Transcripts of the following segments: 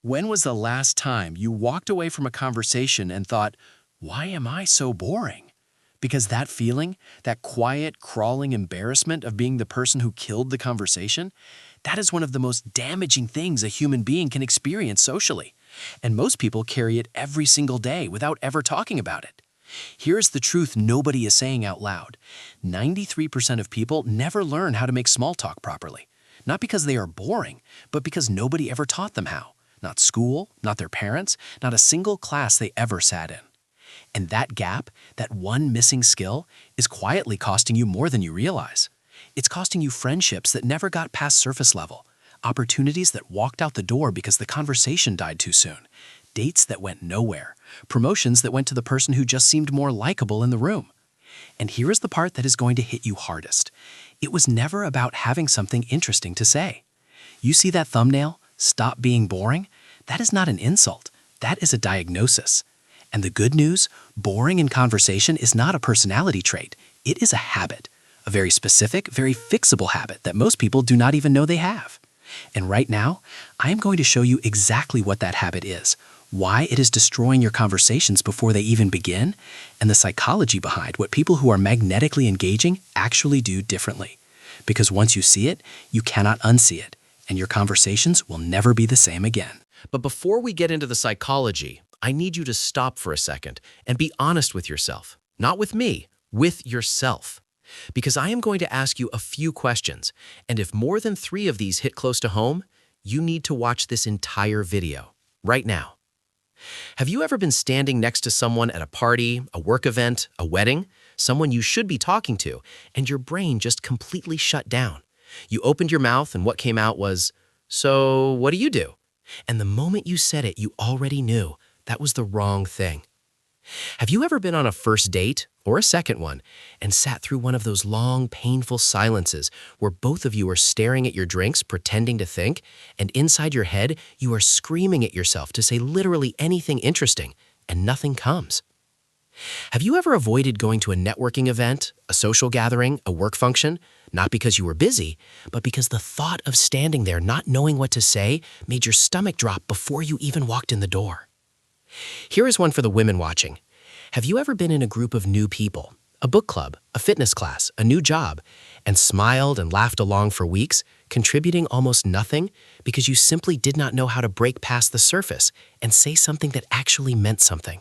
When was the last time you walked away from a conversation and thought, why am I so boring? Because that feeling, that quiet, crawling embarrassment of being the person who killed the conversation, that is one of the most damaging things a human being can experience socially. And most people carry it every single day without ever talking about it. Here's the truth nobody is saying out loud. 93% of people never learn how to make small talk properly. Not because they are boring, but because nobody ever taught them how. Not school, not their parents, not a single class they ever sat in. And that gap, that one missing skill, is quietly costing you more than you realize. It's costing you friendships that never got past surface level, opportunities that walked out the door because the conversation died too soon, dates that went nowhere, promotions that went to the person who just seemed more likable in the room. And here is the part that is going to hit you hardest. It was never about having something interesting to say. You see that thumbnail, "Stop being boring"? That is not an insult. That is a diagnosis. And the good news, boring in conversation is not a personality trait. It is a habit, a very specific, very fixable habit that most people do not even know they have. And right now, I am going to show you exactly what that habit is, why it is destroying your conversations before they even begin, and the psychology behind what people who are magnetically engaging actually do differently. Because once you see it, you cannot unsee it, and your conversations will never be the same again. But before we get into the psychology, I need you to stop for a second and be honest with yourself. Not with me, with yourself. Because I am going to ask you a few questions, and if more than 3 of these hit close to home, you need to watch this entire video, right now. Have you ever been standing next to someone at a party, a work event, a wedding, someone you should be talking to, and your brain just completely shut down? You opened your mouth and what came out was, "So, what do you do?" And the moment you said it, you already knew that was the wrong thing. Have you ever been on a first date, or a second one, and sat through one of those long, painful silences where both of you are staring at your drinks, pretending to think, and inside your head, you are screaming at yourself to say literally anything interesting, and nothing comes? Have you ever avoided going to a networking event, a social gathering, a work function, not because you were busy, but because the thought of standing there not knowing what to say made your stomach drop before you even walked in the door? Here is one for the women watching. Have you ever been in a group of new people, a book club, a fitness class, a new job, and smiled and laughed along for weeks, contributing almost nothing because you simply did not know how to break past the surface and say something that actually meant something?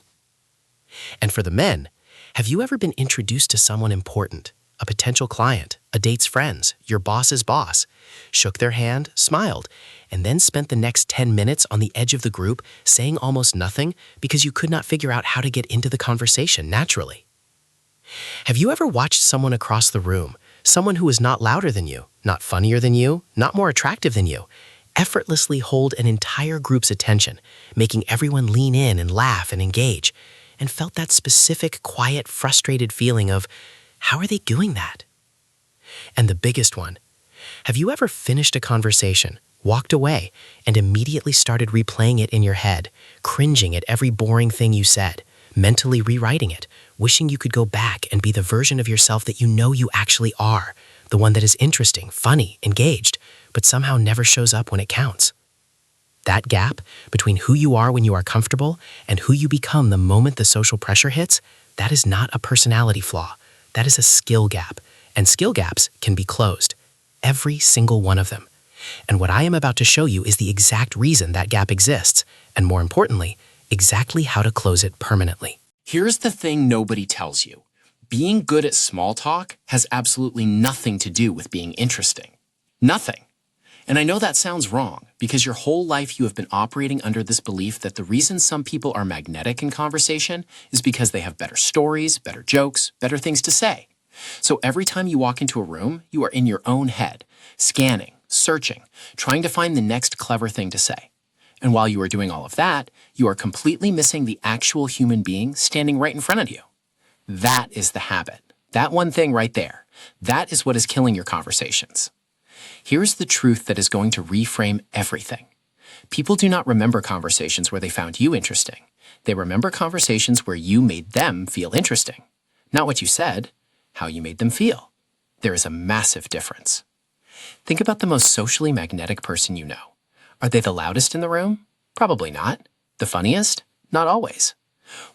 And for the men, have you ever been introduced to someone important, a potential client, a date's friends, your boss's boss, shook their hand, smiled, and then spent the next 10 minutes on the edge of the group saying almost nothing because you could not figure out how to get into the conversation naturally? Have you ever watched someone across the room, someone who is not louder than you, not funnier than you, not more attractive than you, effortlessly hold an entire group's attention, making everyone lean in and laugh and engage, and felt that specific, quiet, frustrated feeling of, how are they doing that? And the biggest one, have you ever finished a conversation, walked away, and immediately started replaying it in your head, cringing at every boring thing you said, mentally rewriting it, wishing you could go back and be the version of yourself that you know you actually are, the one that is interesting, funny, engaged, but somehow never shows up when it counts? That gap between who you are when you are comfortable and who you become the moment the social pressure hits, that is not a personality flaw. That is a skill gap, and skill gaps can be closed. Every single one of them. And what I am about to show you is the exact reason that gap exists, and more importantly, exactly how to close it permanently. Here's the thing nobody tells you. Being good at small talk has absolutely nothing to do with being interesting. Nothing. And I know that sounds wrong, because your whole life you have been operating under this belief that the reason some people are magnetic in conversation is because they have better stories, better jokes, better things to say. So every time you walk into a room, you are in your own head, scanning, searching, trying to find the next clever thing to say. And while you are doing all of that, you are completely missing the actual human being standing right in front of you. That is the habit. That one thing right there. That is what is killing your conversations. Here's the truth that is going to reframe everything. People do not remember conversations where they found you interesting. They remember conversations where you made them feel interesting. Not what you said, how you made them feel. There is a massive difference. Think about the most socially magnetic person you know. Are they the loudest in the room? Probably not. The funniest? Not always.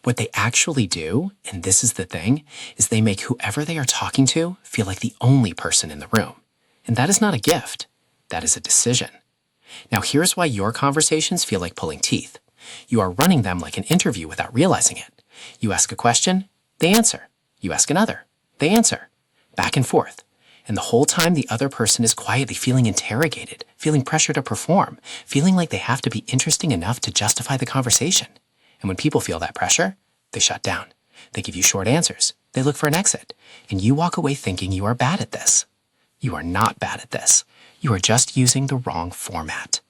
What they actually do, and this is the thing, is they make whoever they are talking to feel like the only person in the room. And that is not a gift. That is a decision. Now here's why your conversations feel like pulling teeth. You are running them like an interview without realizing it. You ask a question, they answer. You ask another, they answer. Back and forth. And the whole time the other person is quietly feeling interrogated, feeling pressure to perform, feeling like they have to be interesting enough to justify the conversation. And when people feel that pressure, they shut down. They give you short answers. They look for an exit. And you walk away thinking you are bad at this. You are not bad at this. You are just using the wrong format.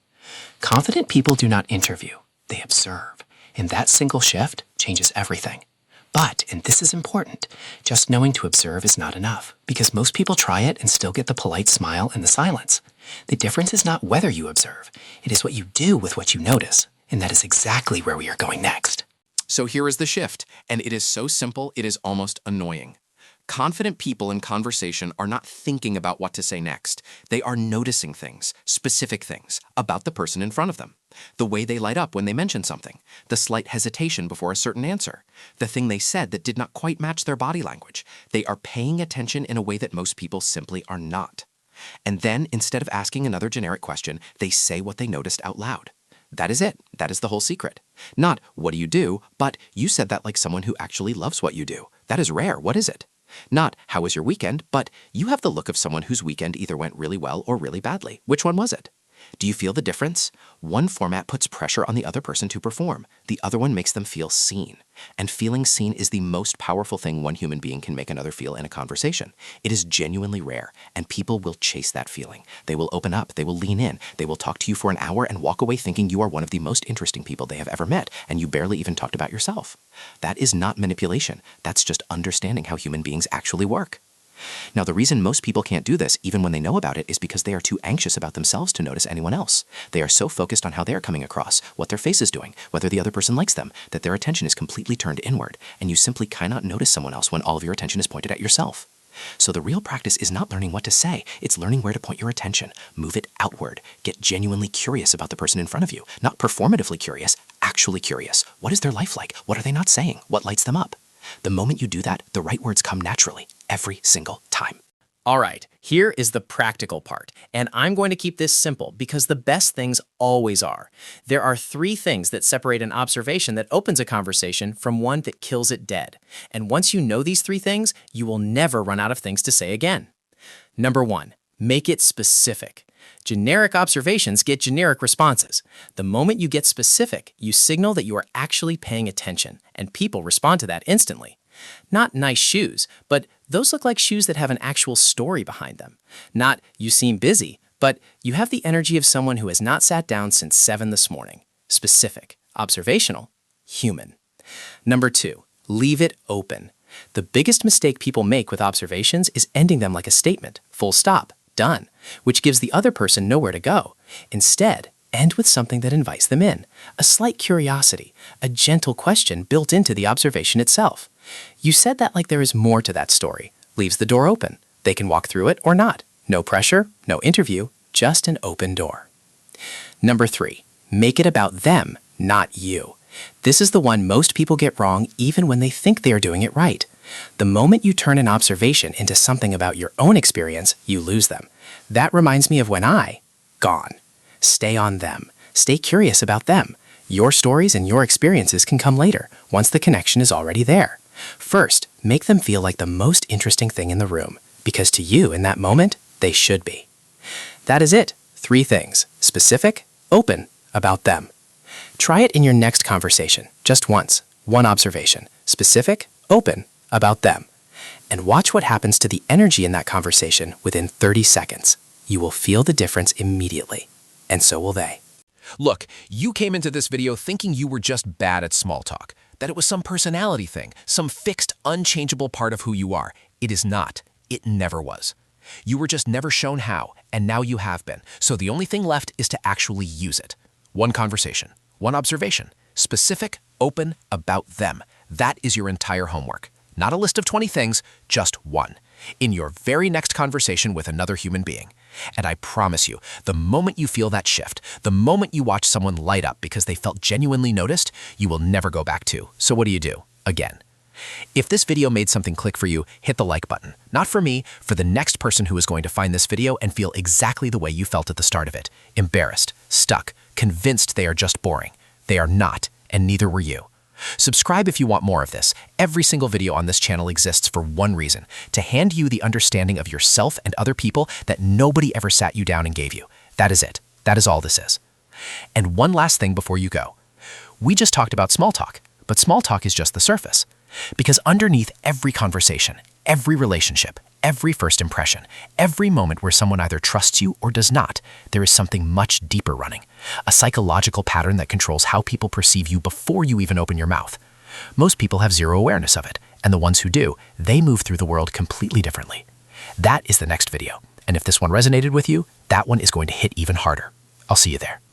Confident people do not interview. They observe. And that single shift changes everything. But, and this is important, just knowing to observe is not enough, because most people try it and still get the polite smile and the silence. The difference is not whether you observe, it is what you do with what you notice, and that is exactly where we are going next. So here is the shift, and it is so simple it is almost annoying. Confident people in conversation are not thinking about what to say next. They are noticing things, specific things, about the person in front of them. The way they light up when they mention something, the slight hesitation before a certain answer, the thing they said that did not quite match their body language. They are paying attention in a way that most people simply are not. And then, instead of asking another generic question, they say what they noticed out loud. That is it. That is the whole secret. Not, what do you do, but you said that like someone who actually loves what you do. That is rare. What is it? Not, how was your weekend, but you have the look of someone whose weekend either went really well or really badly. Which one was it? Do you feel the difference? One format puts pressure on the other person to perform. The other one makes them feel seen. And feeling seen is the most powerful thing one human being can make another feel in a conversation. It is genuinely rare, and people will chase that feeling. They will open up, they will lean in, they will talk to you for an hour and walk away thinking you are one of the most interesting people they have ever met, and you barely even talked about yourself. That is not manipulation. That's just understanding how human beings actually work. Now, the reason most people can't do this, even when they know about it, is because they are too anxious about themselves to notice anyone else. They are so focused on how they are coming across, what their face is doing, whether the other person likes them, that their attention is completely turned inward, and you simply cannot notice someone else when all of your attention is pointed at yourself. So the real practice is not learning what to say, it's learning where to point your attention. Move it outward. Get genuinely curious about the person in front of you. Not performatively curious, actually curious. What is their life like? What are they not saying? What lights them up? The moment you do that, the right words come naturally, every single time. All right, here is the practical part, and I'm going to keep this simple because the best things always are. There are 3 things that separate an observation that opens a conversation from one that kills it dead. And once you know these 3 things, you will never run out of things to say again. Number 1, make it specific. Generic observations get generic responses. The moment you get specific, you signal that you are actually paying attention, and people respond to that instantly. Not nice shoes, but those look like shoes that have an actual story behind them. Not, you seem busy, but you have the energy of someone who has not sat down since 7 this morning. Specific, observational, human. Number 2, leave it open. The biggest mistake people make with observations is ending them like a statement, full stop, done, which gives the other person nowhere to go. Instead, end with something that invites them in, a slight curiosity, a gentle question built into the observation itself. You said that like there is more to that story. Leaves the door open. They can walk through it or not. No pressure, no interview, just an open door. Number 3, make it about them, not you. This is the one most people get wrong even when they think they are doing it right. The moment you turn an observation into something about your own experience, you lose them. That reminds me of when gone. Stay on them. Stay curious about them. Your stories and your experiences can come later, once the connection is already there. First, make them feel like the most interesting thing in the room, because to you in that moment, they should be. That is it. 3 things. Specific, open, about them. Try it in your next conversation, just once. 1 observation. Specific, open, about them. And watch what happens to the energy in that conversation within 30 seconds. You will feel the difference immediately. And so will they. Look, you came into this video thinking you were just bad at small talk, that it was some personality thing, some fixed, unchangeable part of who you are. It is not. It never was. You were just never shown how, and now you have been. So the only thing left is to actually use it. 1 conversation, 1 observation, specific, open, about them. That is your entire homework. Not a list of 20 things, just 1. In your very next conversation with another human being. And I promise you, the moment you feel that shift, the moment you watch someone light up because they felt genuinely noticed, you will never go back to. So what do? Again. If this video made something click for you, hit the like button. Not for me, for the next person who is going to find this video and feel exactly the way you felt at the start of it. Embarrassed, stuck, convinced they are just boring. They are not, and neither were you. Subscribe if you want more of this. Every single video on this channel exists for one reason, to hand you the understanding of yourself and other people that nobody ever sat you down and gave you. That is it. That is all this is. And one last thing before you go. We just talked about small talk, but small talk is just the surface. Because underneath every conversation, every relationship, every first impression, every moment where someone either trusts you or does not, there is something much deeper running. A psychological pattern that controls how people perceive you before you even open your mouth. Most people have zero awareness of it, and the ones who do, they move through the world completely differently. That is the next video, and if this one resonated with you, that one is going to hit even harder. I'll see you there.